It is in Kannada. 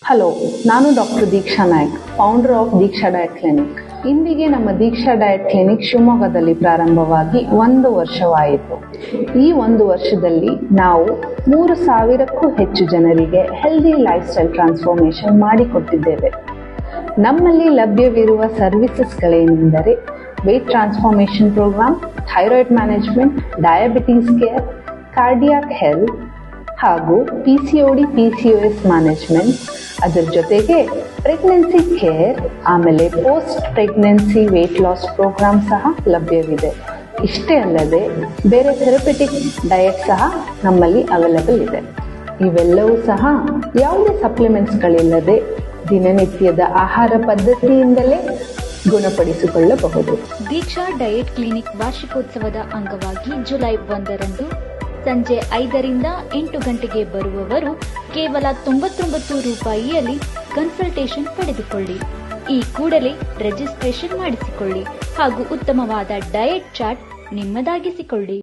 ಹಲೋ, ನಾನು doctor Deeksha Naik, founder of Deeksha diet clinic. ಇಂದಿಗೆ ನಮ್ಮ ದೀಕ್ಷಾ ಡಯಟ್ ಕ್ಲಿನಿಕ್ ಶಿವಮೊಗ್ಗದಲ್ಲಿ ಪ್ರಾರಂಭವಾಗಿ 1 ವರ್ಷವಾಯಿತು. ಈ 1 ವರ್ಷದಲ್ಲಿ ನಾವು 3,000ಕ್ಕೂ ಹೆಚ್ಚು ಜನರಿಗೆ ಹೆಲ್ದಿ ಲೈಫ್ ಸ್ಟೈಲ್ ಟ್ರಾನ್ಸ್ಫಾರ್ಮೇಷನ್ ಮಾಡಿಕೊಟ್ಟಿದ್ದೇವೆ. ನಮ್ಮಲ್ಲಿ ಲಭ್ಯವಿರುವ ಸರ್ವಿಸಸ್ಗಳೇನೆಂದರೆ weight transformation programme, thyroid management, diabetes care, cardiac health ಹಾಗೂ PCOD PCOS ಮ್ಯಾನೇಜ್ಮೆಂಟ್. ಅದರ ಜೊತೆಗೆ ಪ್ರೆಗ್ನೆನ್ಸಿ ಕೇರ್, ಆಮೇಲೆ post pregnancy weight loss programme ಸಹ ಲಭ್ಯವಿದೆ. ಇಷ್ಟೇ ಅಲ್ಲದೆ ಬೇರೆ ಥೆರಪೆಟಿಕ್ ಡಯಟ್ ಸಹ ನಮ್ಮಲ್ಲಿ ಅವೈಲಬಲ್ ಇದೆ. ಇವೆಲ್ಲವೂ ಸಹ ಯಾವುದೇ ಸಪ್ಲಿಮೆಂಟ್ಸ್ಗಳಿಲ್ಲದೆ ದಿನನಿತ್ಯದ ಆಹಾರ ಪದ್ಧತಿಯಿಂದಲೇ ಗುಣಪಡಿಸಿಕೊಳ್ಳಬಹುದು. ದೀಕ್ಷಾ ಡಯಟ್ ಕ್ಲಿನಿಕ್ ವಾರ್ಷಿಕೋತ್ಸವದ ಅಂಗವಾಗಿ ಜುಲೈ 1ರಂದು ಸಂಜೆ 5ರಿಂದ 8 ಗಂಟೆಗೆ ಬರುವವರು ಕೇವಲ 99 ರೂಪಾಯಿಯಲ್ಲಿ ಕನ್ಸಲ್ಟೇಷನ್ ಪಡೆದುಕೊಳ್ಳಿ. ಈ ಕೂಡಲೇ ರಿಜಿಸ್ಟ್ರೇಷನ್ ಮಾಡಿಸಿಕೊಳ್ಳಿ ಹಾಗೂ ಉತ್ತಮವಾದ ಡಯಟ್ ಚಾರ್ಟ್ ನಿಮ್ಮದಾಗಿಸಿಕೊಳ್ಳಿ.